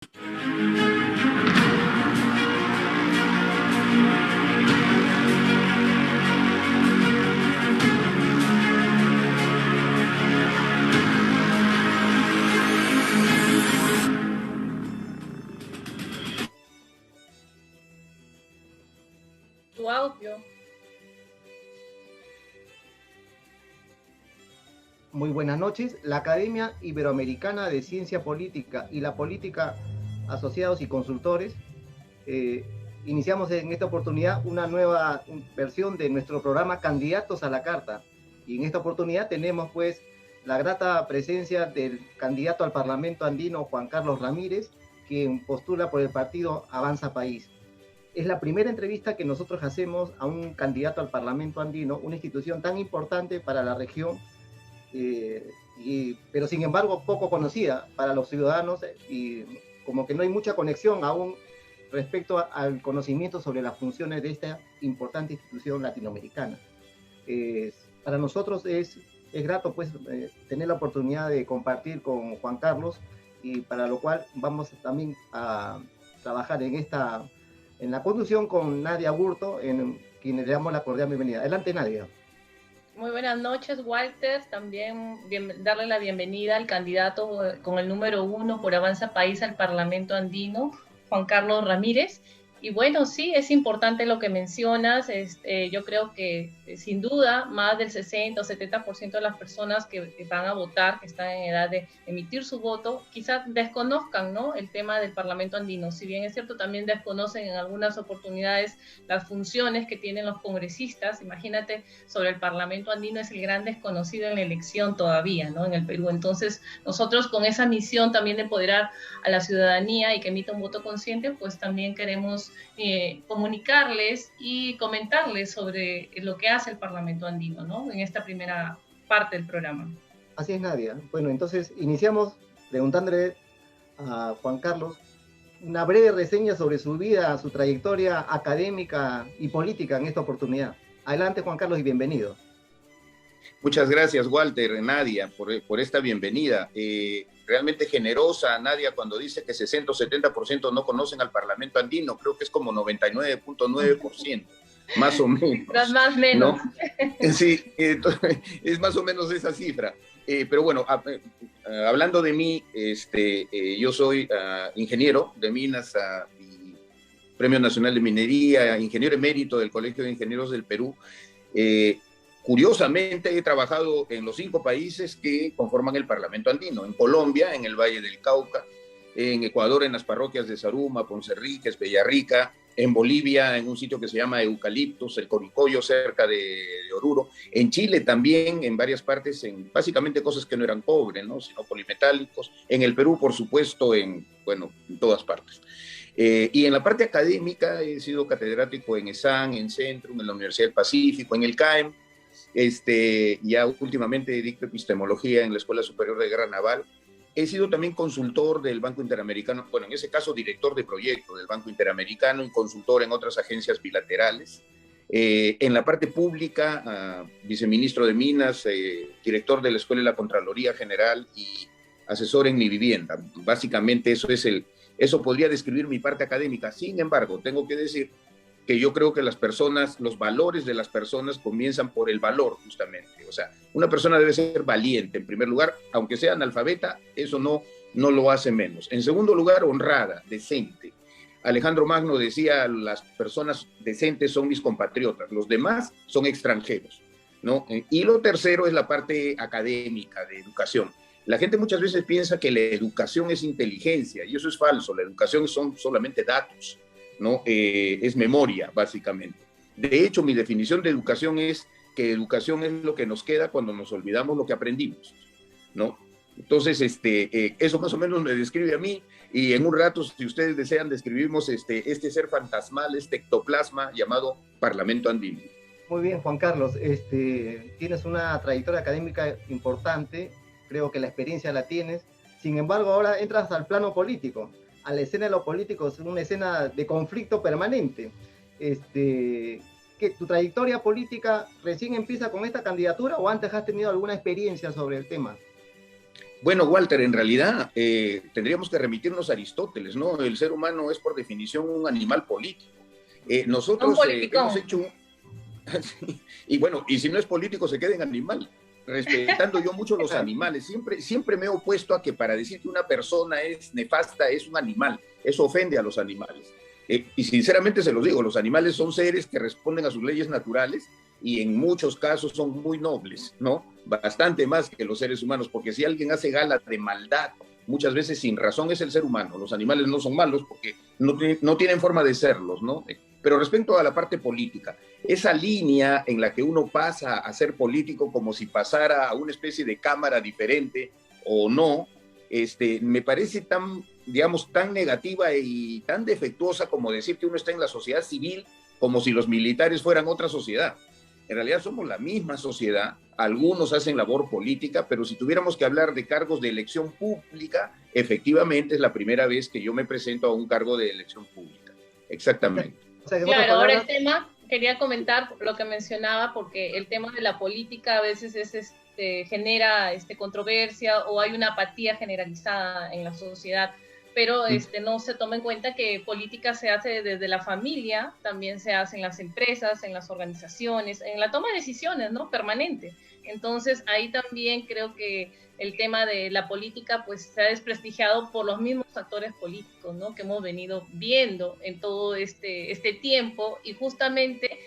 Tu audio. Muy buenas noches. La Academia Iberoamericana de Ciencia Política y la Política Asociados y Consultores, iniciamos en esta oportunidad una nueva versión de nuestro programa Candidatos a la Carta. Y en esta oportunidad tenemos pues la grata presencia del candidato al Parlamento andino, Juan Carlos Ramírez, quien postula por el partido Avanza País. Es la primera entrevista que nosotros hacemos a un candidato al Parlamento andino, una institución tan importante para la región, pero sin embargo poco conocida para los ciudadanos, y como que no hay mucha conexión aún respecto al conocimiento sobre las funciones de esta importante institución latinoamericana. Para nosotros es grato pues tener la oportunidad de compartir con Juan Carlos, y para lo cual vamos también a trabajar en la conducción con Nadia Burto, en quien le damos la cordial bienvenida. Adelante, Nadia. Muy buenas noches, Walter. También darle la bienvenida al candidato con el número 1 por Avanza País al Parlamento andino, Juan Carlos Ramírez. Y bueno, sí, es importante lo que mencionas. Yo creo que sin duda más del 60 o 70% de las personas que van a votar, que están en edad de emitir su voto, quizás desconozcan, ¿no?, el tema del Parlamento andino. Si bien es cierto, también desconocen en algunas oportunidades las funciones que tienen los congresistas. Imagínate, sobre el Parlamento andino es el gran desconocido en la elección todavía, ¿no?, en el Perú. Entonces, nosotros con esa misión también de empoderar a la ciudadanía y que emita un voto consciente, pues también queremos comunicarles y comentarles sobre lo que hace el Parlamento andino, ¿no?, en esta primera parte del programa. Así es, Nadia. Bueno, entonces iniciamos preguntándole a Juan Carlos una breve reseña sobre su vida, su trayectoria académica y política en esta oportunidad. Adelante, Juan Carlos, y bienvenido. Muchas gracias, Walter, Nadia, por esta bienvenida. Realmente generosa, Nadia, cuando dice que 60 o 70% no conocen al Parlamento andino. Creo que es como 99.9%, más o menos. Más o menos. ¿No? Sí, es más o menos esa cifra. Pero bueno, hablando de mí, yo soy ingeniero de minas y Premio Nacional de Minería, ingeniero emérito del Colegio de Ingenieros del Perú. Curiosamente, he trabajado en los 5 países que conforman el Parlamento andino: en Colombia, en el Valle del Cauca; en Ecuador, en las parroquias de Zaruma, Ponce Enríquez, Villarrica; en Bolivia, en un sitio que se llama Eucaliptos, el Coricoyo, cerca de Oruro; en Chile también, en varias partes, en básicamente cosas que no eran cobre, ¿no?, sino polimetálicos; en el Perú, por supuesto, en todas partes. Y en la parte académica he sido catedrático en ESAN, en Centrum, en la Universidad del Pacífico, en el CAEM. Ya últimamente dicto epistemología en la Escuela Superior de Guerra Naval. He sido también consultor del Banco Interamericano, bueno, en ese caso director de proyecto del Banco Interamericano, y consultor en otras agencias bilaterales. En la parte pública, viceministro de Minas, director de la Escuela de la Contraloría General y asesor en mi vivienda. Básicamente eso podría describir mi parte académica. Sin embargo, tengo que decir que yo creo que las personas, los valores de las personas comienzan por el valor, justamente. O sea, una persona debe ser valiente, en primer lugar, aunque sea analfabeta, eso no lo hace menos. En segundo lugar, honrada, decente. Alejandro Magno decía: las personas decentes son mis compatriotas, los demás son extranjeros, ¿no? Y lo tercero es la parte académica, de educación. La gente muchas veces piensa que la educación es inteligencia, y eso es falso. La educación son solamente datos, ¿no? Es memoria, básicamente. De hecho, mi definición de educación es que educación es lo que nos queda cuando nos olvidamos lo que aprendimos, ¿no? Entonces, eso más o menos me describe a mí, y en un rato, si ustedes desean, describimos este ser fantasmal, este ectoplasma llamado Parlamento andino. Muy bien, Juan Carlos. Tienes una trayectoria académica importante, creo que la experiencia la tienes. Sin embargo, ahora entras al plano político. A la escena de los políticos, una escena de conflicto permanente. ¿Que tu trayectoria política recién empieza con esta candidatura o antes has tenido alguna experiencia sobre el tema? Bueno, Walter, en realidad tendríamos que remitirnos a Aristóteles, ¿no? El ser humano es por definición un animal político. Un Nosotros hemos politicón. hecho, y bueno, y si no es político se queda en animal, respetando yo mucho los animales. Siempre me he opuesto a que para decir que una persona es nefasta es un animal, eso ofende a los animales. Y sinceramente se los digo, los animales son seres que responden a sus leyes naturales y en muchos casos son muy nobles, ¿no? Bastante más que los seres humanos, porque si alguien hace gala de maldad, muchas veces sin razón es el ser humano. Los animales no son malos porque no tienen forma de serlos, ¿no? Pero respecto a la parte política, esa línea en la que uno pasa a ser político como si pasara a una especie de cámara diferente o no, me parece tan, digamos, tan negativa y tan defectuosa como decir que uno está en la sociedad civil como si los militares fueran otra sociedad. En realidad somos la misma sociedad, algunos hacen labor política, pero si tuviéramos que hablar de cargos de elección pública, efectivamente es la primera vez que yo me presento a un cargo de elección pública. Exactamente. O sea, Claro, ahora el tema, quería comentar lo que mencionaba, porque el tema de la política a veces genera controversia o hay una apatía generalizada en la sociedad, pero no se toma en cuenta que política se hace desde la familia, también se hace en las empresas, en las organizaciones, en la toma de decisiones, ¿no? Permanente. Entonces, ahí también creo que el tema de la política pues se ha desprestigiado por los mismos actores políticos, ¿no? Que hemos venido viendo en todo este tiempo y justamente,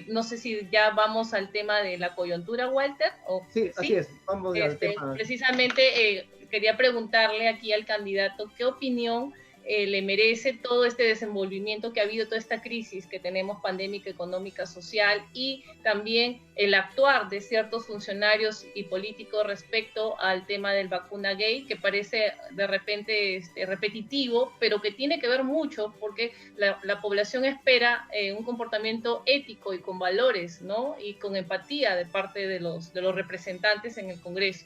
no sé si ya vamos al tema de la coyuntura, Walter. Sí, así es, vamos al tema. Precisamente quería preguntarle aquí al candidato qué opinión le merece todo este desenvolvimiento que ha habido, toda esta crisis que tenemos pandémica, económica, social, y también el actuar de ciertos funcionarios y políticos respecto al tema del vacuna gay, que parece de repente repetitivo, pero que tiene que ver mucho porque la población espera un comportamiento ético y con valores, ¿no? Y con empatía de parte de los representantes en el Congreso.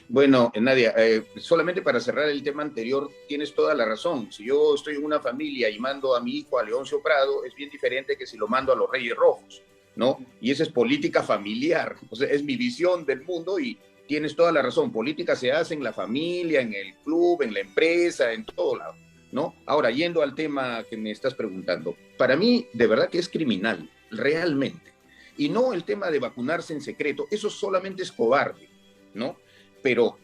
Bueno, Nadia, solamente para cerrar el tema anterior, tienes toda la razón. Si yo estoy en una familia y mando a mi hijo a Leoncio Prado, es bien diferente que si lo mando a los Reyes Rojos, ¿no? Y esa es política familiar, o sea, es mi visión del mundo y tienes toda la razón. Política se hace en la familia, en el club, en la empresa, en todo lado, ¿no? Ahora, yendo al tema que me estás preguntando, para mí, de verdad que es criminal, realmente. Y no el tema de vacunarse en secreto, eso solamente es cobarde, ¿no? Pero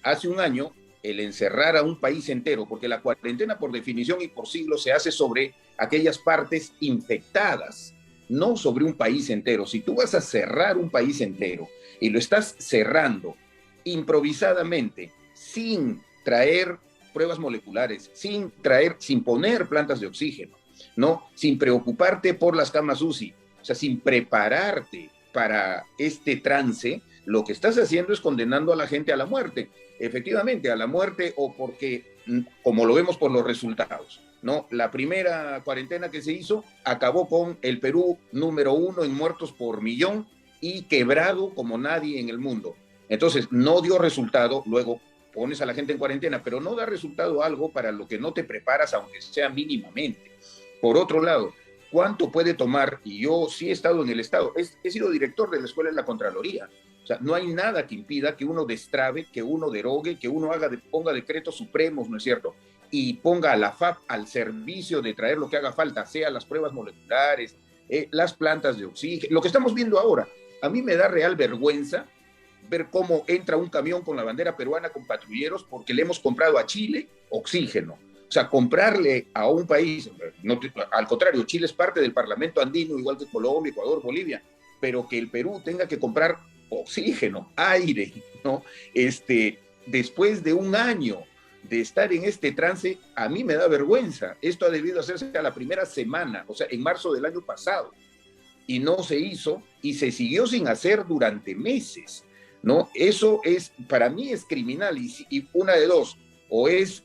hace un año, el encerrar a un país entero, porque la cuarentena por definición y por siglos se hace sobre aquellas partes infectadas, no sobre un país entero. Si tú vas a cerrar un país entero y lo estás cerrando improvisadamente, sin traer pruebas moleculares, sin poner plantas de oxígeno, ¿no? Sin preocuparte por las camas UCI, o sea, sin prepararte para este trance, lo que estás haciendo es condenando a la gente a la muerte, efectivamente, a la muerte o porque, como lo vemos por los resultados, ¿no? La primera cuarentena que se hizo acabó con el Perú número 1 en muertos por millón y quebrado como nadie en el mundo. Entonces, no dio resultado, luego pones a la gente en cuarentena, pero no da resultado algo para lo que no te preparas, aunque sea mínimamente. Por otro lado, ¿cuánto puede tomar? Y yo sí he estado en el Estado, he sido director de la Escuela de la Contraloría. O sea, no hay nada que impida que uno destrabe, que uno derogue, que uno ponga decretos supremos, ¿no es cierto? Y ponga a la FAP al servicio de traer lo que haga falta, sea las pruebas moleculares, las plantas de oxígeno, lo que estamos viendo ahora. A mí me da real vergüenza ver cómo entra un camión con la bandera peruana con patrulleros porque le hemos comprado a Chile oxígeno. O sea, comprarle a un país, al contrario, Chile es parte del Parlamento andino, igual que Colombia, Ecuador, Bolivia, pero que el Perú tenga que comprar oxígeno, aire, ¿no? Después de un año de estar en este trance, a mí me da vergüenza. Esto ha debido hacerse a la primera semana, o sea, en marzo del año pasado, y no se hizo, y se siguió sin hacer durante meses, ¿no? Eso para mí es criminal, y una de dos, o es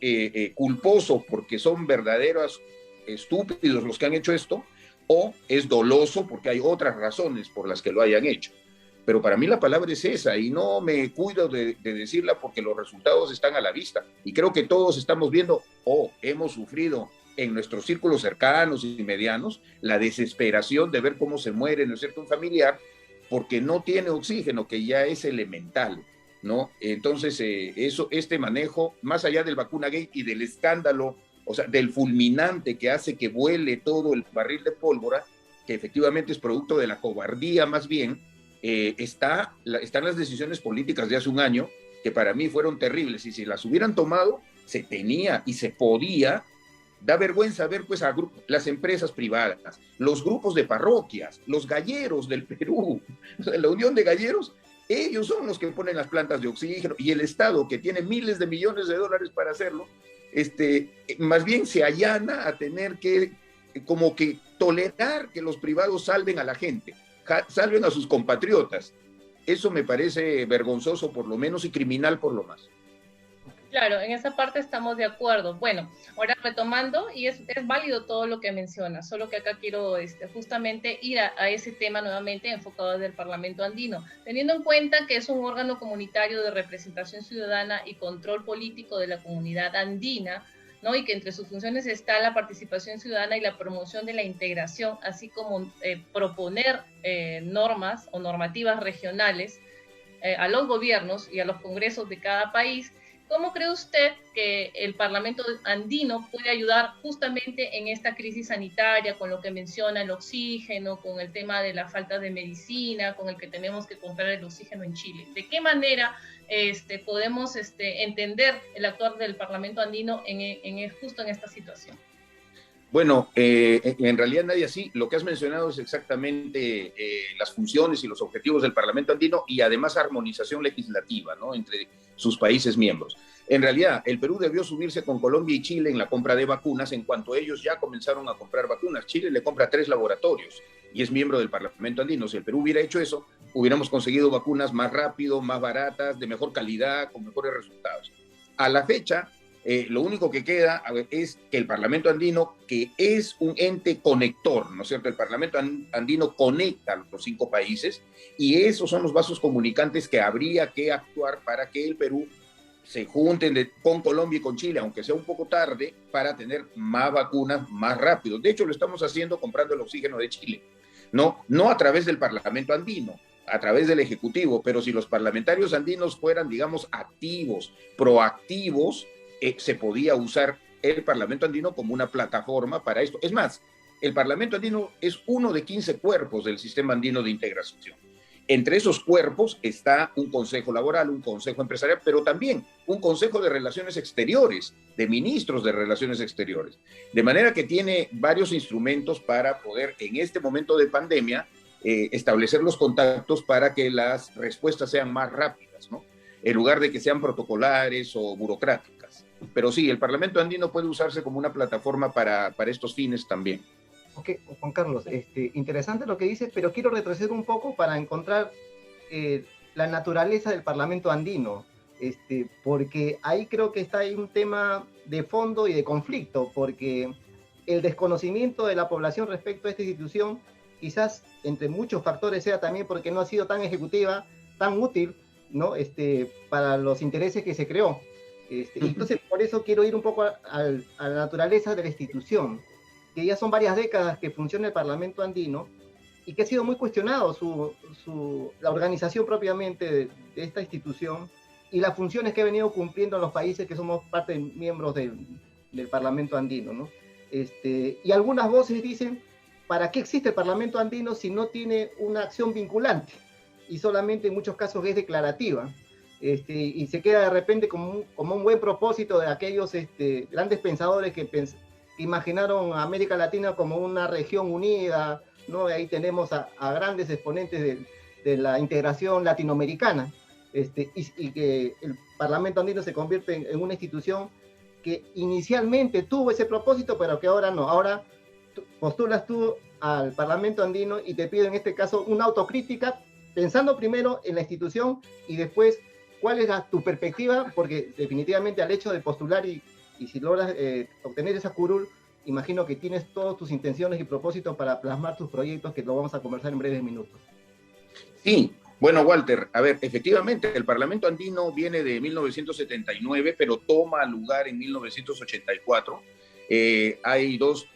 culposo porque son verdaderos estúpidos los que han hecho esto, o es doloso porque hay otras razones por las que lo hayan hecho. Pero para mí la palabra es esa y no me cuido de decirla porque los resultados están a la vista. Y creo que todos estamos viendo o hemos sufrido en nuestros círculos cercanos y medianos la desesperación de ver cómo se muere, ¿no es cierto?, un familiar porque no tiene oxígeno, que ya es elemental. ¿no? Entonces, este manejo, más allá del vacuna gate y del escándalo, o sea, del fulminante que hace que vuele todo el barril de pólvora, que efectivamente es producto de la cobardía más bien, están las decisiones políticas de hace un año, que para mí fueron terribles, y si las hubieran tomado, se tenía y se podía. Da vergüenza ver pues a las empresas privadas, los grupos de parroquias, los galleros del Perú, o sea, la Unión de Galleros, ellos son los que ponen las plantas de oxígeno, y el Estado, que tiene miles de millones de dólares para hacerlo, más bien se allana a tener que como que tolerar que los privados salven a la gente, salven a sus compatriotas. Eso me parece vergonzoso por lo menos y criminal por lo más. Claro, en esa parte estamos de acuerdo. Bueno, ahora retomando, y es válido todo lo que mencionas, solo que acá quiero justamente ir a ese tema nuevamente enfocado desde el Parlamento Andino, teniendo en cuenta que es un órgano comunitario de representación ciudadana y control político de la comunidad andina, ¿no? Y que entre sus funciones está la participación ciudadana y la promoción de la integración, así como proponer normas o normativas regionales a los gobiernos y a los congresos de cada país. ¿Cómo cree usted que el Parlamento andino puede ayudar justamente en esta crisis sanitaria, con lo que menciona el oxígeno, con el tema de la falta de medicina, con el que tenemos que comprar el oxígeno en Chile? ¿De qué manera podemos entender el actuar del Parlamento andino justo en esta situación? Bueno, en realidad, Nadia, sí, lo que has mencionado es exactamente las funciones y los objetivos del Parlamento andino, y además armonización legislativa, ¿no?, entre sus países miembros. En realidad, el Perú debió subirse con Colombia y Chile en la compra de vacunas en cuanto ellos ya comenzaron a comprar vacunas. Chile le compra a 3 laboratorios y es miembro del Parlamento andino. Si el Perú hubiera hecho eso, hubiéramos conseguido vacunas más rápido, más baratas, de mejor calidad, con mejores resultados. A la fecha, lo único que queda es que el Parlamento andino, que es un ente conector, ¿no es cierto? El Parlamento andino conecta a los 5 países, y esos son los vasos comunicantes que habría que actuar para que el Perú se junten con Colombia y con Chile, aunque sea un poco tarde, para tener más vacunas más rápido. De hecho, lo estamos haciendo comprando el oxígeno de Chile, no a través del Parlamento andino, a través del Ejecutivo, pero si los parlamentarios andinos fueran, digamos, activos, proactivos, se podía usar el Parlamento andino como una plataforma para esto. Es más, el Parlamento andino es uno de 15 cuerpos del sistema andino de integración. Entre esos cuerpos está un consejo laboral, un consejo empresarial, pero también un consejo de relaciones exteriores, de ministros de relaciones exteriores. De manera que tiene varios instrumentos para poder, en este momento de pandemia, establecer los contactos para que las respuestas sean más rápidas, ¿no?, en lugar de que sean protocolares o burocráticas. Pero sí, el Parlamento andino puede usarse como una plataforma para estos fines también. Ok, Juan Carlos, interesante lo que dices, pero quiero retroceder un poco para encontrar la naturaleza del Parlamento andino, porque ahí creo que está ahí un tema de fondo y de conflicto, porque el desconocimiento de la población respecto a esta institución, quizás entre muchos factores sea también porque no ha sido tan ejecutiva, tan útil, ¿no?, para los intereses que se creó. Entonces, por eso quiero ir un poco a la naturaleza de la institución, que ya son varias décadas que funciona el Parlamento andino y que ha sido muy cuestionado la organización propiamente de esta institución y las funciones que ha venido cumpliendo en los países que somos parte de miembros del Parlamento andino, ¿no? Y algunas voces dicen, ¿para qué existe el Parlamento andino si no tiene una acción vinculante? Y solamente en muchos casos es declarativa. Y se queda de repente como un buen propósito de aquellos grandes pensadores que imaginaron a América Latina como una región unida, ¿no? Ahí tenemos a grandes exponentes de la integración latinoamericana, y que el Parlamento andino se convierte en una institución que inicialmente tuvo ese propósito, pero que ahora no. Ahora postulas tú al Parlamento andino y te pido en este caso una autocrítica, pensando primero en la institución y después cuál es tu perspectiva, porque definitivamente al hecho de postular y si logras obtener esa curul, imagino que tienes todas tus intenciones y propósitos para plasmar tus proyectos, que lo vamos a conversar en breves minutos. Sí, bueno, Walter, a ver, efectivamente, el Parlamento andino viene de 1979, pero toma lugar en 1984. Hay 2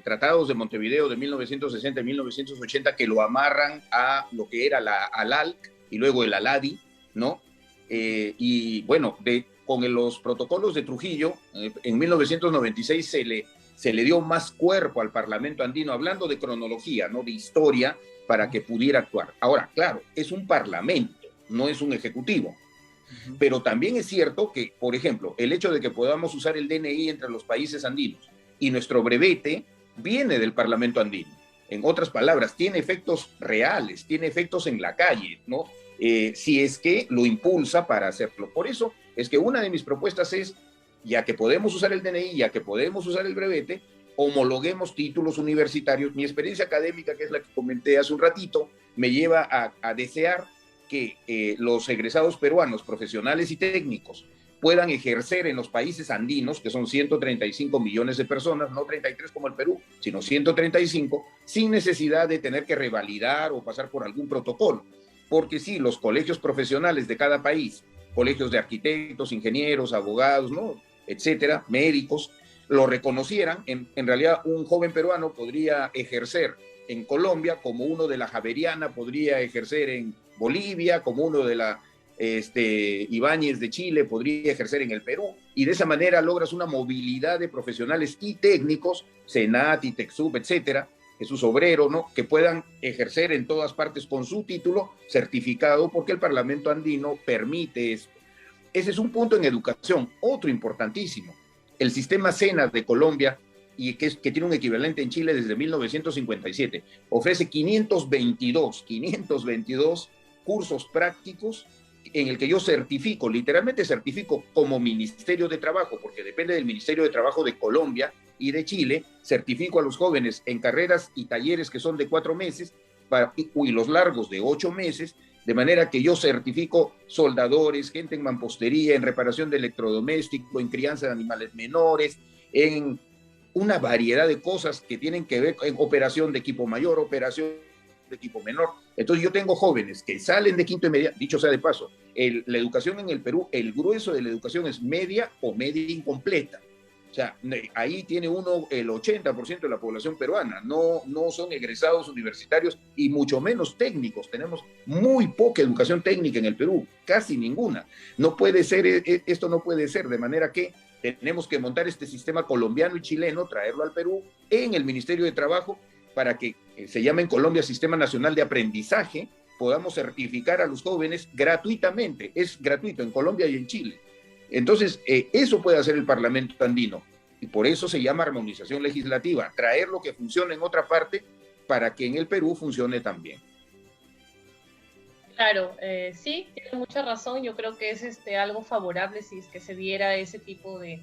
tratados de Montevideo de 1960 y 1980 que lo amarran a lo que era la ALALC y luego el ALADI, ¿no? Y bueno, con los protocolos de Trujillo, en 1996 se le dio más cuerpo al Parlamento andino, hablando de cronología, ¿no? De historia, para que pudiera actuar. Ahora, claro, es un parlamento, no es un ejecutivo. Pero también es cierto que, por ejemplo, el hecho de que podamos usar el DNI entre los países andinos y nuestro brevete viene del Parlamento andino. En otras palabras, tiene efectos reales, tiene efectos en la calle, ¿no? Si es que lo impulsa para hacerlo. Por eso es que una de mis propuestas es, ya que podemos usar el DNI, ya que podemos usar el brevete, homologuemos títulos universitarios. Mi experiencia académica, que es la que comenté hace un ratito, me lleva a desear que los egresados peruanos, profesionales y técnicos, puedan ejercer en los países andinos, que son 135 millones de personas, no 33 como el Perú, sino 135, sin necesidad de tener que revalidar o pasar por algún protocolo. Porque sí, los colegios profesionales de cada país, colegios de arquitectos, ingenieros, abogados, ¿no?, etcétera, médicos, lo reconocieran, en realidad un joven peruano podría ejercer en Colombia, como uno de la Javeriana podría ejercer en Bolivia, como uno de la Ibáñez de Chile podría ejercer en el Perú, y de esa manera logras una movilidad de profesionales y técnicos, Senat, TechSoup, etcétera, Jesús Obrero, ¿no?, que puedan ejercer en todas partes con su título certificado, porque el Parlamento andino permite esto. Ese es un punto en educación. Otro importantísimo, el sistema SENA de Colombia, y que tiene un equivalente en Chile desde 1957, ofrece 522 cursos prácticos en el que yo certifico, literalmente certifico como Ministerio de Trabajo, porque depende del Ministerio de Trabajo de Colombia y de Chile, certifico a los jóvenes en carreras y talleres que son de 4 meses y los largos de 8 meses, de manera que yo certifico soldadores, gente en mampostería, en reparación de electrodoméstico, en crianza de animales menores, en una variedad de cosas que tienen que ver con operación de equipo mayor, operación de equipo menor. Entonces yo tengo jóvenes que salen de quinto y media, dicho sea de paso, la educación en el Perú, el grueso de la educación es media o media incompleta. O sea, ahí tiene uno el 80% de la población peruana, no son egresados universitarios y mucho menos técnicos. Tenemos muy poca educación técnica en el Perú, casi ninguna. No puede ser, esto no puede ser, de manera que tenemos que montar este sistema colombiano y chileno, traerlo al Perú en el Ministerio de Trabajo para que se llame en Colombia Sistema Nacional de Aprendizaje, podamos certificar a los jóvenes gratuitamente. Es gratuito en Colombia y en Chile. Entonces, eso puede hacer el Parlamento andino, y por eso se llama armonización legislativa, traer lo que funciona en otra parte para que en el Perú funcione también. Claro, sí, tiene mucha razón. Yo creo que es algo favorable si es que se diera ese tipo de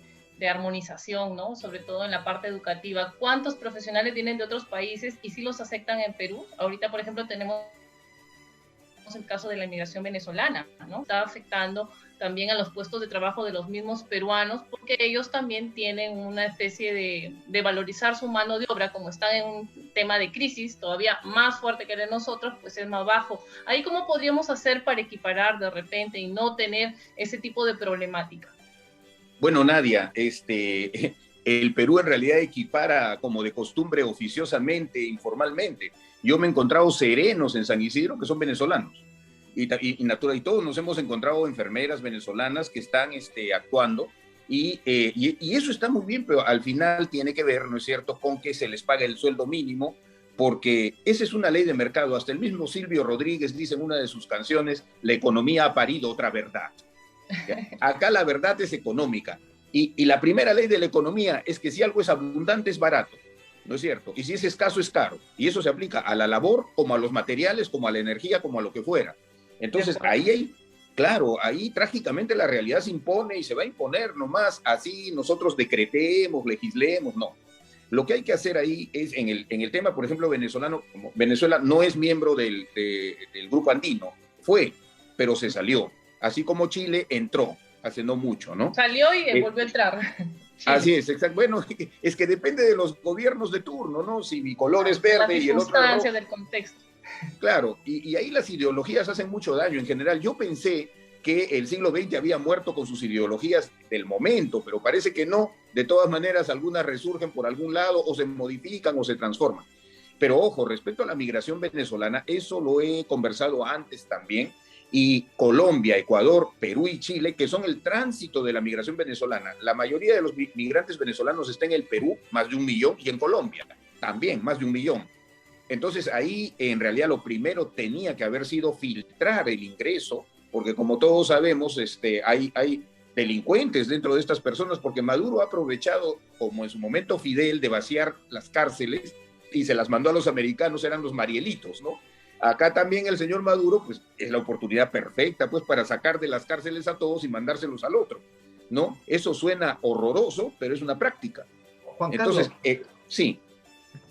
armonización, ¿no? Sobre todo en la parte educativa. ¿Cuántos profesionales vienen de otros países y si los aceptan en Perú? Ahorita, por ejemplo, tenemos el caso de la inmigración venezolana, ¿no? Está afectando también a los puestos de trabajo de los mismos peruanos, porque ellos también tienen una especie de valorizar su mano de obra, como están en un tema de crisis todavía más fuerte que el de nosotros, pues es más bajo. Ahí, ¿cómo podríamos hacer para equiparar de repente y no tener ese tipo de problemática? Bueno, Nadia, el Perú en realidad equipara como de costumbre oficiosamente, informalmente. Yo me he encontrado serenos en San Isidro que son venezolanos. Y todos nos hemos encontrado enfermeras venezolanas que están actuando y eso está muy bien, pero al final tiene que ver, ¿no es cierto?, con que se les pague el sueldo mínimo, porque esa es una ley de mercado. Hasta el mismo Silvio Rodríguez dice en una de sus canciones, la economía ha parido otra verdad. Acá la verdad es económica y la primera ley de la economía es que si algo es abundante es barato, ¿no es cierto? Y si es escaso es caro, y eso se aplica a la labor como a los materiales, como a la energía, como a lo que fuera. Entonces ahí trágicamente la realidad se impone y se va a imponer nomás, así nosotros decretemos, legislemos, no. Lo que hay que hacer ahí es, en el tema, por ejemplo, venezolano, como Venezuela no es miembro del grupo andino, pero se salió, así como Chile entró hace no mucho, ¿no? Salió y volvió a entrar. Así es, exacto. Bueno, es que depende de los gobiernos de turno, ¿no? Si mi color es verde y el otro rojo. La circunstancia del contexto. Claro, y ahí las ideologías hacen mucho daño. En general, yo pensé que el siglo XX había muerto con sus ideologías del momento, pero parece que no. De todas maneras, algunas resurgen por algún lado o se modifican o se transforman. Pero ojo, respecto a la migración venezolana, eso lo he conversado antes también, y Colombia, Ecuador, Perú y Chile, que son el tránsito de la migración venezolana. La mayoría de los migrantes venezolanos está en el Perú, más de 1 millón, y en Colombia también, más de 1 millón. Entonces ahí en realidad lo primero tenía que haber sido filtrar el ingreso, porque como todos sabemos, hay delincuentes dentro de estas personas, porque Maduro ha aprovechado, como en su momento Fidel, de vaciar las cárceles y se las mandó a los americanos, eran los Marielitos, ¿no? Acá también el señor Maduro, pues es la oportunidad perfecta, pues para sacar de las cárceles a todos y mandárselos al otro, ¿no? Eso suena horroroso, pero es una práctica. Juan Carlos, entonces, sí.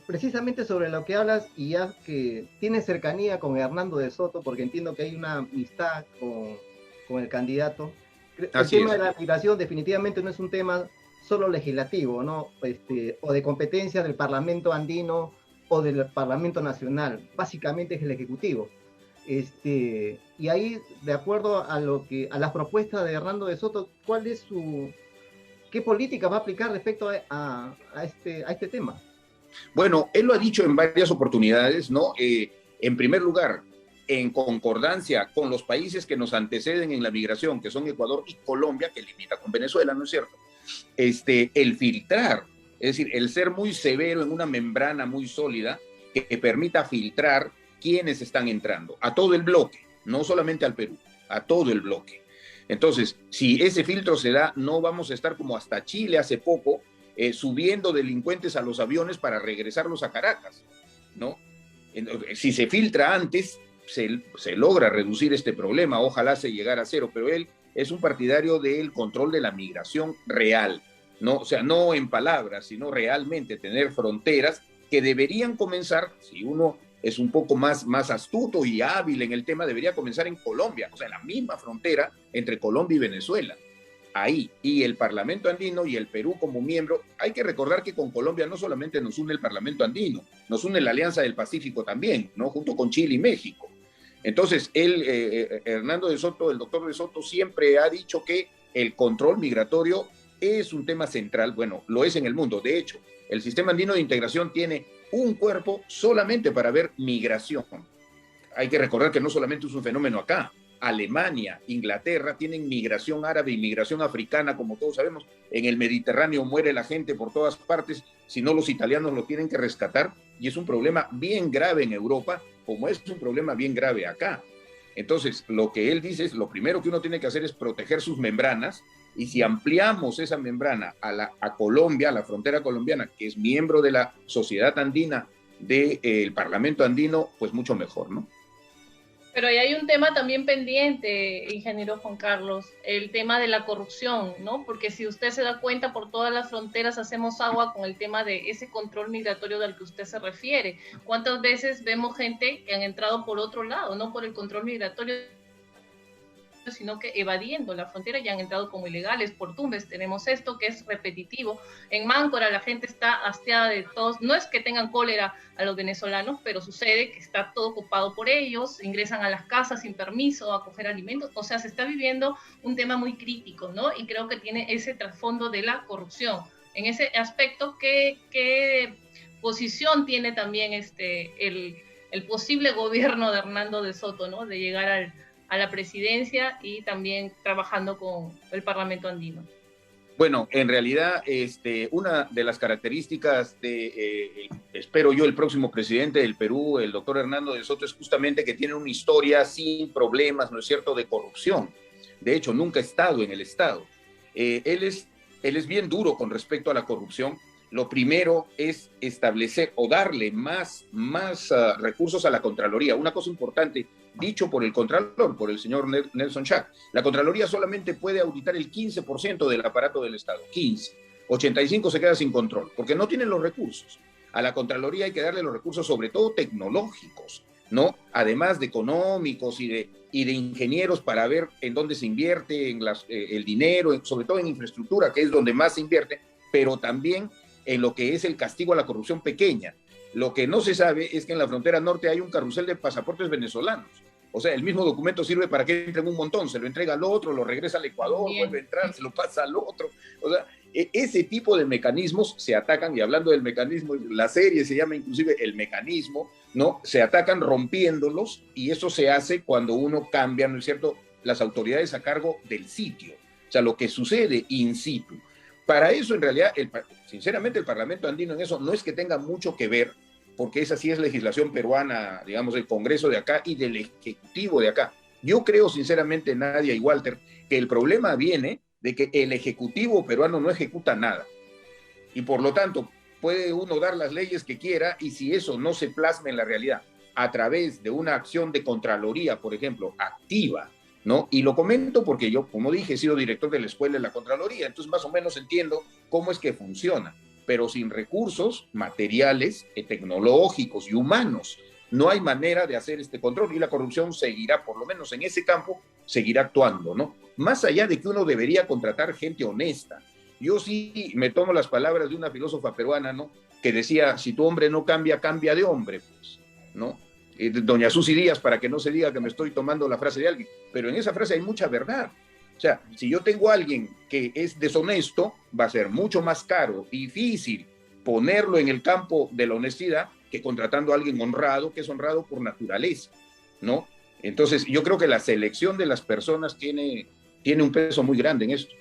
Precisamente sobre lo que hablas, y ya que tienes cercanía con Hernando de Soto, porque entiendo que hay una amistad con el candidato, el tema de la migración definitivamente no es un tema solo legislativo, ¿no? O de competencia del Parlamento andino o del Parlamento nacional, básicamente es el Ejecutivo. Y ahí, de acuerdo a las propuestas de Hernando de Soto, ¿qué política va a aplicar respecto a este tema? Bueno, él lo ha dicho en varias oportunidades, ¿no? En primer lugar, en concordancia con los países que nos anteceden en la migración, que son Ecuador y Colombia, que limita con Venezuela, ¿no es cierto? El filtrar, es decir, el ser muy severo en una membrana muy sólida que permita filtrar quiénes están entrando, a todo el bloque, no solamente al Perú, a todo el bloque. Entonces, si ese filtro se da, no vamos a estar como hasta Chile hace poco, subiendo delincuentes a los aviones para regresarlos a Caracas, ¿no? Si se filtra antes, se logra reducir este problema, ojalá se llegara a cero, pero él es un partidario del control de la migración real, ¿no? O sea, no en palabras, sino realmente tener fronteras que deberían comenzar, si uno es un poco más astuto y hábil en el tema, debería comenzar en Colombia, o sea, en la misma frontera entre Colombia y Venezuela. Ahí, y el Parlamento Andino y el Perú como miembro, hay que recordar que con Colombia no solamente nos une el Parlamento Andino, nos une la Alianza del Pacífico también, ¿no? Junto con Chile y México. Entonces, Hernando de Soto, el doctor de Soto, siempre ha dicho que el control migratorio es un tema central, bueno, lo es en el mundo. De hecho, el Sistema Andino de Integración tiene un cuerpo solamente para ver migración. Hay que recordar que no solamente es un fenómeno acá, Alemania, Inglaterra tienen migración árabe y migración africana, como todos sabemos. En el Mediterráneo muere la gente por todas partes, si no los italianos lo tienen que rescatar, y es un problema bien grave en Europa, como es un problema bien grave acá. Entonces, lo que él dice es, lo primero que uno tiene que hacer es proteger sus membranas, y si ampliamos esa membrana a Colombia, a la frontera colombiana, que es miembro de la Sociedad Andina, del Parlamento Andino, pues mucho mejor, ¿no? Pero ahí hay un tema también pendiente, ingeniero Juan Carlos, el tema de la corrupción, ¿no? Porque si usted se da cuenta, por todas las fronteras hacemos agua con el tema de ese control migratorio del que usted se refiere. ¿Cuántas veces vemos gente que han entrado por otro lado, no por el control migratorio, sino que evadiendo la frontera y han entrado como ilegales? Por Tumbes tenemos esto que es repetitivo. En Máncora la gente está hastiada de todos, no es que tengan cólera a los venezolanos, pero sucede que está todo ocupado por ellos, ingresan a las casas sin permiso a coger alimentos, o sea, se está viviendo un tema muy crítico, ¿no? Y creo que tiene ese trasfondo de la corrupción. En ese aspecto, ¿qué posición tiene también el posible gobierno de Hernando de Soto, ¿no? De llegar a la presidencia y también trabajando con el Parlamento Andino? Bueno, en realidad, una de las características espero yo, el próximo presidente del Perú, el doctor Hernando de Soto, es justamente que tiene una historia sin problemas, ¿no es cierto?, de corrupción. De hecho, nunca ha estado en el Estado. Él es bien duro con respecto a la corrupción. Lo primero es establecer o darle más recursos a la Contraloría. Una cosa importante, dicho por el Contralor, por el señor Nelson Schack, la Contraloría solamente puede auditar el 15% del aparato del Estado, 15. 85 se queda sin control, porque no tienen los recursos. A la Contraloría hay que darle los recursos, sobre todo tecnológicos, ¿no? Además de económicos y de ingenieros, para ver en dónde se invierte el dinero, sobre todo en infraestructura, que es donde más se invierte, pero también en lo que es el castigo a la corrupción pequeña. Lo que no se sabe es que en la frontera norte hay un carrusel de pasaportes venezolanos. O sea, el mismo documento sirve para que entren un montón, se lo entrega al otro, lo regresa al Ecuador, vuelve a entrar, se lo pasa al otro. O sea, ese tipo de mecanismos se atacan, y hablando del mecanismo, la serie se llama inclusive El Mecanismo, ¿no? Se atacan rompiéndolos y eso se hace cuando uno cambia, ¿no es cierto?, las autoridades a cargo del sitio, o sea, lo que sucede in situ. Para eso, en realidad, sinceramente, el Parlamento andino en eso no es que tenga mucho que ver, porque esa sí es legislación peruana, digamos, del Congreso de acá y del Ejecutivo de acá. Yo creo, sinceramente, Nadia y Walter, que el problema viene de que el Ejecutivo peruano no ejecuta nada. Y por lo tanto, puede uno dar las leyes que quiera y si eso no se plasma en la realidad a través de una acción de Contraloría, por ejemplo, activa, ¿no? Y lo comento porque yo, como dije, he sido director de la Escuela de la Contraloría, entonces más o menos entiendo cómo es que funciona, pero sin recursos materiales, tecnológicos y humanos, no hay manera de hacer este control y la corrupción seguirá, por lo menos en ese campo, seguirá actuando, ¿no? Más allá de que uno debería contratar gente honesta. Yo sí me tomo las palabras de una filósofa peruana, ¿no? Que decía, si tu hombre no cambia, cambia de hombre, pues, ¿no? Doña Susy Díaz, para que no se diga que me estoy tomando la frase de alguien, pero en esa frase hay mucha verdad. O sea, si yo tengo a alguien que es deshonesto, va a ser mucho más caro, difícil ponerlo en el campo de la honestidad que contratando a alguien honrado, que es honrado por naturaleza, ¿no? Entonces, yo creo que la selección de las personas tiene un peso muy grande en esto.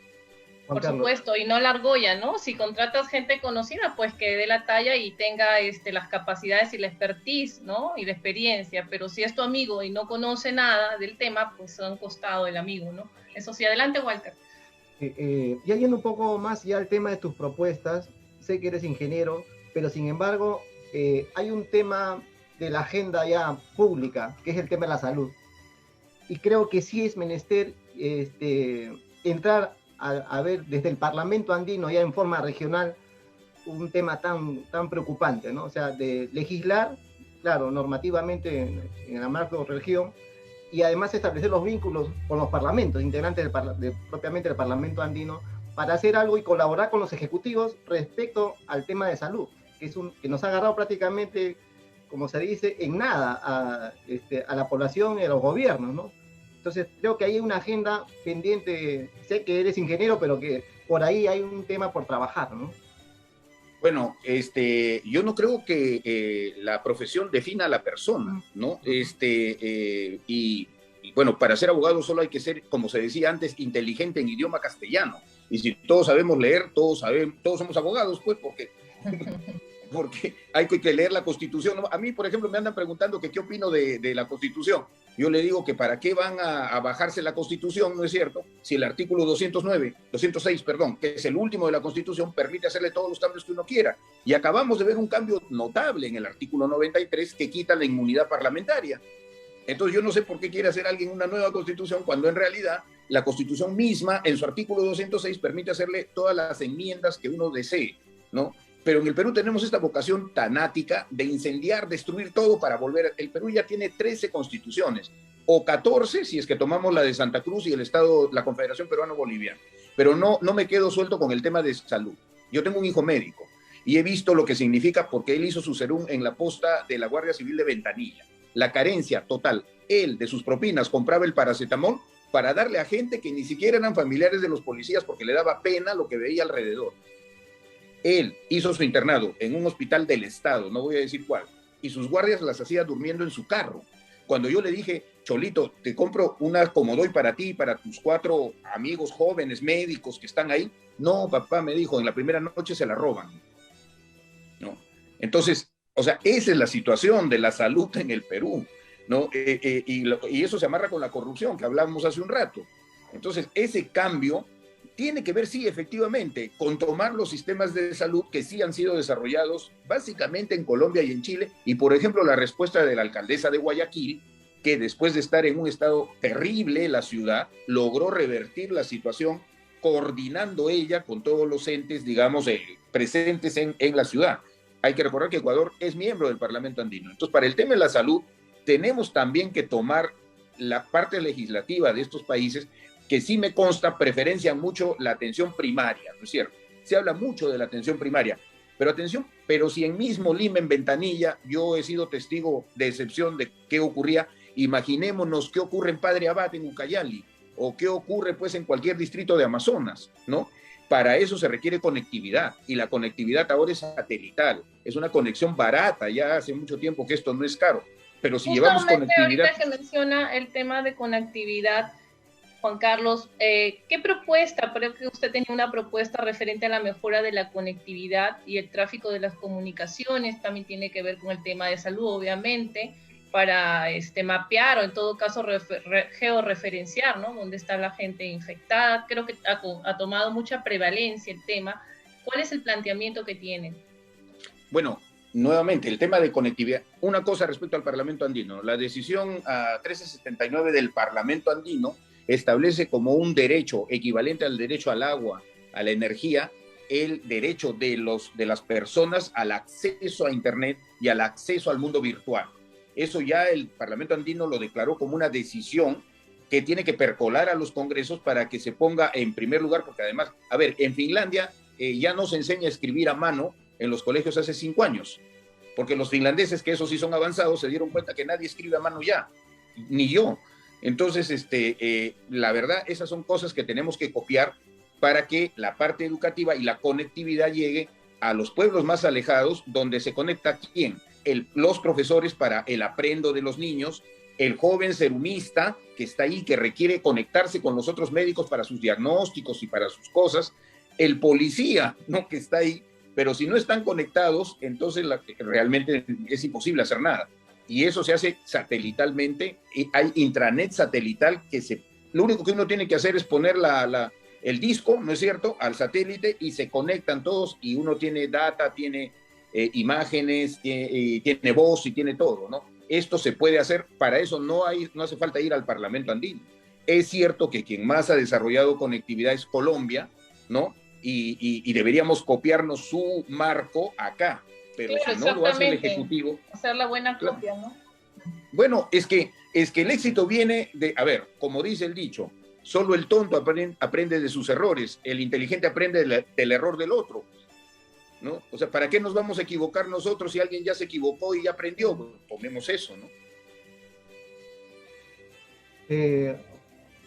Por supuesto, y no la argolla, ¿no? Si contratas gente conocida, pues que dé la talla y tenga las capacidades y la expertise, ¿no? Y la experiencia, pero si es tu amigo y no conoce nada del tema, pues a un costado el amigo, ¿no? Eso sí, adelante, Walter. Ya yendo un poco más ya al tema de tus propuestas, sé que eres ingeniero, pero sin embargo, hay un tema de la agenda ya pública, que es el tema de la salud. Y creo que sí es menester entrar a ver desde el Parlamento andino ya en forma regional un tema tan preocupante, ¿no? O sea, de legislar, claro, normativamente en la macro-región, y además establecer los vínculos con los parlamentos, integrantes propiamente del Parlamento andino, para hacer algo y colaborar con los ejecutivos respecto al tema de salud, que nos ha agarrado prácticamente, como se dice, en nada a la población y a los gobiernos, ¿no? Entonces, creo que hay una agenda pendiente. Sé que eres ingeniero, pero que por ahí hay un tema por trabajar, ¿no? Bueno, yo no creo que la profesión defina a la persona, ¿no? Y bueno, para ser abogado solo hay que ser, como se decía antes, inteligente en idioma castellano. Y si todos sabemos leer, todos somos abogados, pues, porque hay que leer la Constitución. A mí, por ejemplo, me andan preguntando que qué opino de la Constitución. Yo le digo que para qué van a bajarse la Constitución, ¿no es cierto? Si el artículo 206, que es el último de la Constitución, permite hacerle todos los cambios que uno quiera. Y acabamos de ver un cambio notable en el artículo 93 que quita la inmunidad parlamentaria. Entonces yo no sé por qué quiere hacer alguien una nueva Constitución cuando en realidad la Constitución misma, en su artículo 206, permite hacerle todas las enmiendas que uno desee, ¿no? Pero en el Perú tenemos esta vocación tanática de incendiar, destruir todo para volver. El Perú ya tiene 13 constituciones, o 14 si es que tomamos la de Santa Cruz y el Estado, la Confederación Peruano-Boliviana. Pero no me quedo suelto con el tema de salud. Yo tengo un hijo médico y he visto lo que significa porque él hizo su serum en la posta de la Guardia Civil de Ventanilla. La carencia total. Él, de sus propinas, compraba el paracetamol para darle a gente que ni siquiera eran familiares de los policías porque le daba pena lo que veía alrededor. Él hizo su internado en un hospital del Estado, no voy a decir cuál, y sus guardias las hacía durmiendo en su carro. Cuando yo le dije, Cholito, te compro una Comodoy para ti y para tus 4 amigos jóvenes médicos que están ahí, no, papá, me dijo, en la primera noche se la roban. ¿No? Entonces, o sea, esa es la situación de la salud en el Perú, ¿no? Y eso se amarra con la corrupción que hablábamos hace un rato. Entonces, ese cambio tiene que ver, sí, efectivamente, con tomar los sistemas de salud que sí han sido desarrollados básicamente en Colombia y en Chile, y por ejemplo la respuesta de la alcaldesa de Guayaquil, que después de estar en un estado terrible, la ciudad logró revertir la situación coordinando ella con todos los entes, digamos, presentes en la ciudad. Hay que recordar que Ecuador es miembro del Parlamento andino. Entonces, para el tema de la salud, tenemos también que tomar la parte legislativa de estos países que sí me consta preferencian mucho la atención primaria, ¿no es cierto? Se habla mucho de la atención primaria, pero si en mismo Lima, en Ventanilla, yo he sido testigo de excepción de qué ocurría, imaginémonos qué ocurre en Padre Abad, en Ucayali, o qué ocurre pues en cualquier distrito de Amazonas, ¿no? Para eso se requiere conectividad, y la conectividad ahora es satelital, es una conexión barata, ya hace mucho tiempo que esto no es caro, pero si llevamos conectividad... Ahorita que menciona el tema de conectividad, Juan Carlos, ¿qué propuesta? Creo que usted tenía una propuesta referente a la mejora de la conectividad y el tráfico de las comunicaciones, también tiene que ver con el tema de salud, obviamente, para mapear o en todo caso georreferenciar, ¿no? Dónde está la gente infectada. Creo que ha tomado mucha prevalencia el tema. ¿Cuál es el planteamiento que tienen? Bueno, nuevamente, el tema de conectividad. Una cosa respecto al Parlamento Andino. La decisión 1379 del Parlamento Andino establece como un derecho equivalente al derecho al agua, a la energía, el derecho de las personas al acceso a Internet y al acceso al mundo virtual. Eso ya el Parlamento Andino lo declaró como una decisión que tiene que percolar a los congresos para que se ponga en primer lugar, porque además, a ver, en Finlandia ya no se enseña a escribir a mano en los colegios hace 5 años, porque los finlandeses, que esos sí son avanzados, se dieron cuenta que nadie escribe a mano ya, ni yo. Entonces, la verdad, esas son cosas que tenemos que copiar para que la parte educativa y la conectividad llegue a los pueblos más alejados, donde se conecta ¿quién? Los profesores para el aprendo de los niños, el joven serumista que está ahí, que requiere conectarse con los otros médicos para sus diagnósticos y para sus cosas, el policía, ¿no? Que está ahí, pero si no están conectados, entonces realmente es imposible hacer nada. Y eso se hace satelitalmente, hay intranet satelital lo único que uno tiene que hacer es poner el disco, ¿no es cierto?, al satélite y se conectan todos y uno tiene data, tiene imágenes, tiene voz y tiene todo, ¿no? Esto se puede hacer, para eso no hace falta ir al Parlamento Andino. Es cierto que quien más ha desarrollado conectividad es Colombia, ¿no? Y deberíamos copiarnos su marco acá, pero claro, si no lo hace el Ejecutivo... Hacer la buena copia, ¿no? Bueno, es que el éxito viene de, a ver, como dice el dicho, solo el tonto aprende de sus errores, el inteligente aprende del error del otro, ¿no? O sea, ¿para qué nos vamos a equivocar nosotros si alguien ya se equivocó y ya aprendió? Pues, tomemos eso, ¿no?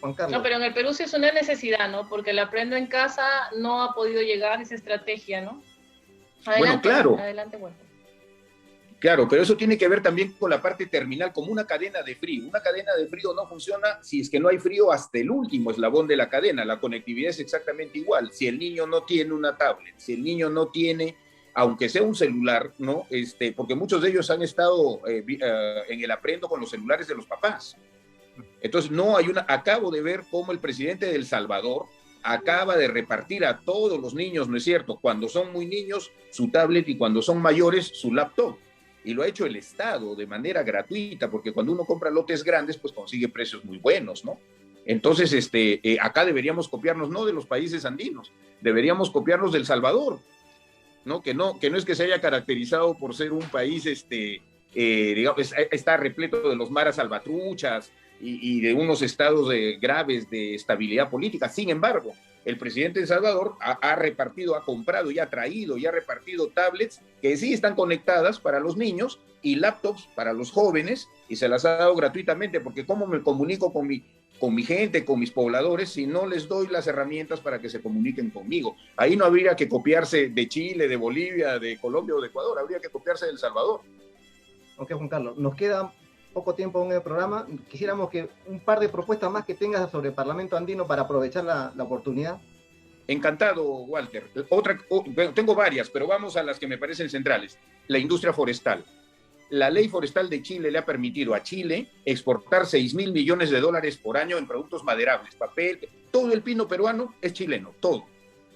Juan Carlos. No, pero en el Perú sí es una necesidad, ¿no? Porque el aprendo en casa no ha podido llegar a esa estrategia, ¿no? Adelante, bueno, claro. Adelante, bueno. Claro, pero eso tiene que ver también con la parte terminal, como una cadena de frío. Una cadena de frío no funciona si es que no hay frío hasta el último eslabón de la cadena. La conectividad es exactamente igual. Si el niño no tiene una tablet, si el niño no tiene, aunque sea un celular, ¿no? Porque muchos de ellos han estado en el aprendo con los celulares de los papás. Entonces, acabo de ver cómo el presidente de El Salvador acaba de repartir a todos los niños, ¿no es cierto?, cuando son muy niños, su tablet, y cuando son mayores, su laptop. Y lo ha hecho el Estado de manera gratuita, porque cuando uno compra lotes grandes, pues consigue precios muy buenos, ¿no? Entonces, acá deberíamos copiarnos no de los países andinos, deberíamos copiarnos de El Salvador, ¿no? Que no es que se haya caracterizado por ser un país, digamos, está repleto de los maras salvatruchas y de unos estados graves de estabilidad política. Sin embargo, el presidente de El Salvador ha repartido, ha comprado y ha traído y ha repartido tablets que sí están conectadas para los niños y laptops para los jóvenes, y se las ha dado gratuitamente, porque ¿cómo me comunico con mi gente, con mis pobladores, si no les doy las herramientas para que se comuniquen conmigo? Ahí no habría que copiarse de Chile, de Bolivia, de Colombia o de Ecuador, habría que copiarse de El Salvador. Ok, Juan Carlos, nos queda poco tiempo en el programa. Quisiéramos que un par de propuestas más que tengas sobre el Parlamento Andino para aprovechar la oportunidad. Encantado, Walter. Tengo varias, pero vamos a las que me parecen centrales. La industria forestal. La ley forestal de Chile le ha permitido a Chile exportar 6.000 millones de dólares por año en productos maderables, papel. Todo el pino peruano es chileno, todo,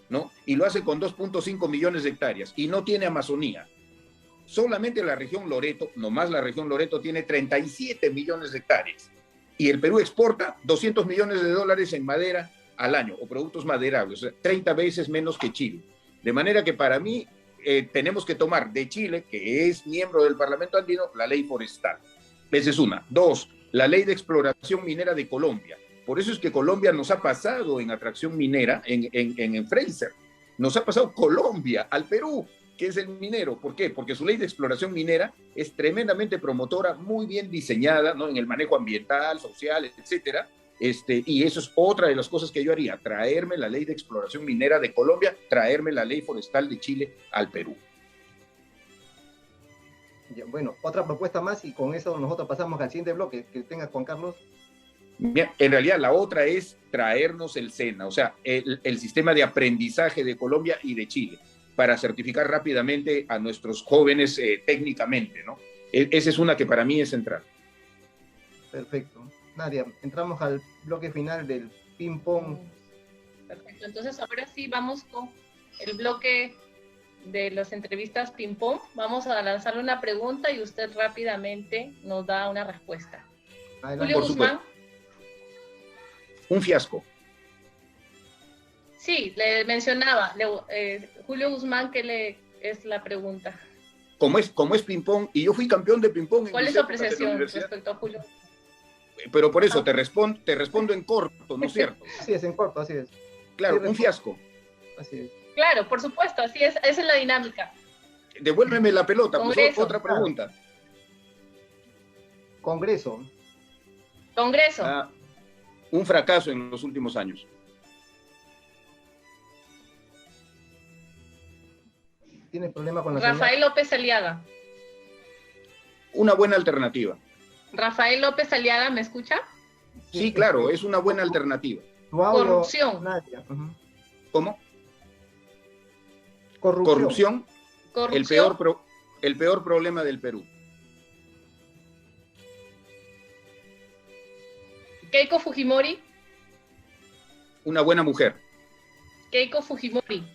¿no? Y lo hace con 2.5 millones de hectáreas y no tiene Amazonía. Solamente la región Loreto, nomás la región Loreto, tiene 37 millones de hectáreas. Y el Perú exporta 200 millones de dólares en madera al año, o productos maderables, o sea, 30 veces menos que Chile. De manera que para mí tenemos que tomar de Chile, que es miembro del Parlamento Andino, la ley forestal. Esa es una. 2, la ley de exploración minera de Colombia. Por eso es que Colombia nos ha pasado en atracción minera, en Fraser. Nos ha pasado Colombia al Perú, que es el minero. ¿Por qué? Porque su ley de exploración minera es tremendamente promotora, muy bien diseñada, ¿no?, en el manejo ambiental, social, etcétera, Y eso es otra de las cosas que yo haría, traerme la ley de exploración minera de Colombia, traerme la ley forestal de Chile al Perú. Bueno, otra propuesta más y con eso nosotros pasamos al siguiente bloque. Que tenga Juan Carlos. Bien, en realidad la otra es traernos el SENA, o sea, el sistema de aprendizaje de Colombia y de Chile, para certificar rápidamente a nuestros jóvenes técnicamente, ¿no? Esa es una que para mí es central. Perfecto. Nadia, entramos al bloque final del ping-pong. Perfecto, entonces ahora sí vamos con el bloque de las entrevistas ping-pong. Vamos a lanzarle una pregunta y usted rápidamente nos da una respuesta. Adelante. Julio Guzmán. Un fiasco. Sí, le mencionaba, Julio Guzmán, ¿qué es la pregunta? Como es ping-pong, y yo fui campeón de ping-pong. ¿Cuál es su apreciación respecto a Julio? Pero por eso te respondo en corto, ¿no es cierto? Así es, en corto, así es. Claro, un fiasco. Así es. Claro, por supuesto, así es, esa es la dinámica. Devuélveme la pelota, pues, otra pregunta. Congreso. Un fracaso en los últimos años. ¿Tiene problema con la Rafael López Aliaga. Una buena alternativa. Rafael López Aliaga, ¿me escucha? Sí, claro, es una buena alternativa. Corrupción. ¿Cómo? Corrupción. El peor problema del Perú. Keiko Fujimori. Una buena mujer. Keiko Fujimori.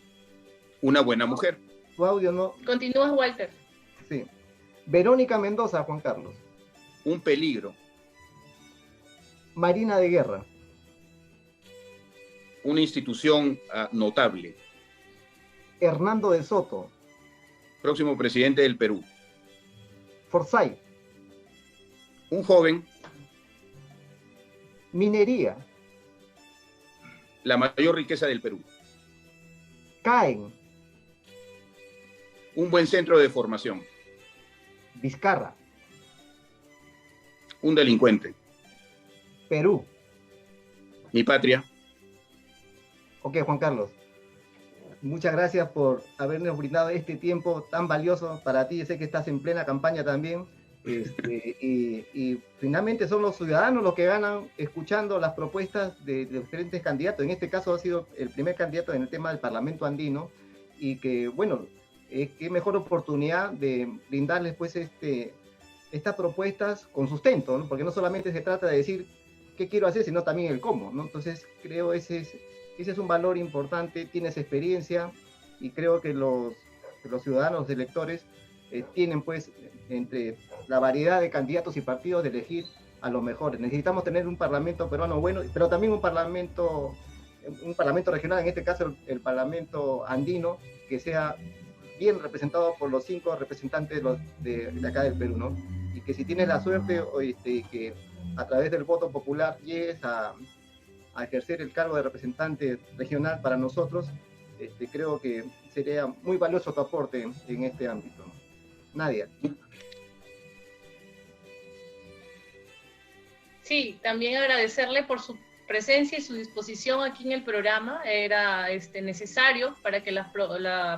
Una buena mujer. Tu audio no. Continúa, Walter. Sí. Verónica Mendoza, Juan Carlos. Un peligro. Marina de Guerra. Una institución notable. Hernando de Soto. Próximo presidente del Perú. Forsyth. Un joven. Minería. La mayor riqueza del Perú. Caen. Un buen centro de formación. Vizcarra. Un delincuente. Perú. Mi patria. Ok, Juan Carlos. Muchas gracias por habernos brindado este tiempo tan valioso para ti. Yo sé que estás en plena campaña también. Y finalmente son los ciudadanos los que ganan escuchando las propuestas de diferentes candidatos. En este caso ha sido el primer candidato en el tema del Parlamento Andino, y que, bueno, qué mejor oportunidad de brindarles pues estas propuestas con sustento, ¿no? Porque no solamente se trata de decir qué quiero hacer, sino también el cómo, ¿no? Entonces creo ese es un valor importante. Tienes experiencia, y creo que los ciudadanos, los electores, tienen pues entre la variedad de candidatos y partidos de elegir a los mejores. Necesitamos tener un parlamento peruano bueno, pero también un parlamento regional, en este caso el parlamento andino, que sea bien representado por los 5 representantes de acá del Perú, ¿no? Y que si tienes la suerte que a través del voto popular llegues a ejercer el cargo de representante regional para nosotros, creo que sería muy valioso tu aporte en este ámbito, ¿no? Nadia. Sí, también agradecerle por su presencia y su disposición aquí en el programa. Era necesario para que la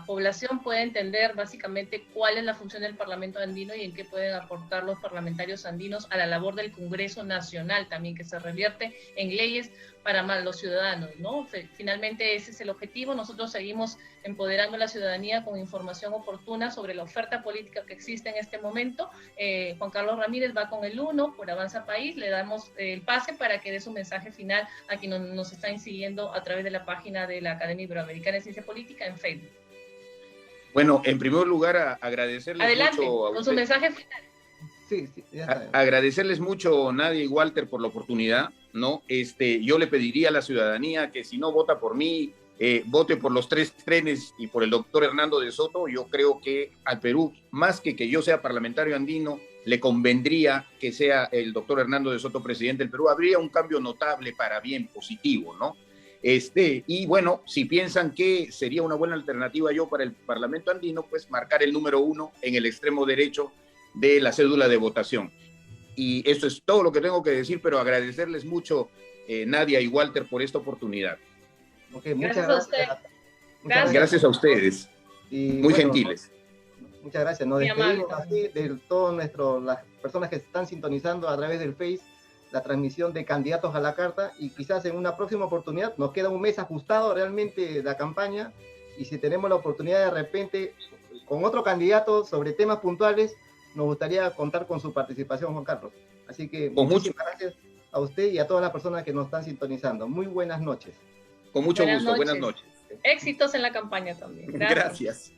población pueda entender básicamente cuál es la función del Parlamento andino y en qué pueden aportar los parlamentarios andinos a la labor del Congreso Nacional también, que se revierte en leyes para los ciudadanos, ¿no? Finalmente ese es el objetivo. Nosotros seguimos empoderando a la ciudadanía con información oportuna sobre la oferta política que existe en este momento. Juan Carlos Ramírez va con el 1 por Avanza País. Le damos el pase para que dé su mensaje final a quienes nos están siguiendo a través de la página de la Academia Iberoamericana de Ciencia Política en Facebook. Bueno, en primer lugar, agradecerles Adelante, mucho a con su mensaje final. Sí, agradecerles mucho, Nadia y Walter, por la oportunidad, ¿no? Yo le pediría a la ciudadanía que si no vota por mí, vote por los 3 trenes y por el doctor Hernando de Soto. Yo creo que al Perú, más que yo sea parlamentario andino, le convendría que sea el doctor Hernando de Soto presidente del Perú. Habría un cambio notable para bien, positivo, ¿no? Y bueno, si piensan que sería una buena alternativa yo para el Parlamento andino, pues marcar el número 1 en el extremo derecho de la cédula de votación. Y eso es todo lo que tengo que decir, pero agradecerles mucho Nadia y Walter, por esta oportunidad. Okay, muchas Gracias a usted. Gracias a ustedes. Y, muy bueno, gentiles. Muchas gracias. Nos Muy despedimos amable así de todas las personas que están sintonizando a través del Face la transmisión de Candidatos a la Carta, y quizás en una próxima oportunidad. Nos queda un mes ajustado realmente la campaña, y si tenemos la oportunidad de repente con otro candidato sobre temas puntuales, nos gustaría contar con su participación, Juan Carlos. Así que muchísimas gracias a usted y a todas las personas que nos están sintonizando. Muy buenas noches. Con mucho gusto. Buenas noches. Éxitos en la campaña también. Gracias.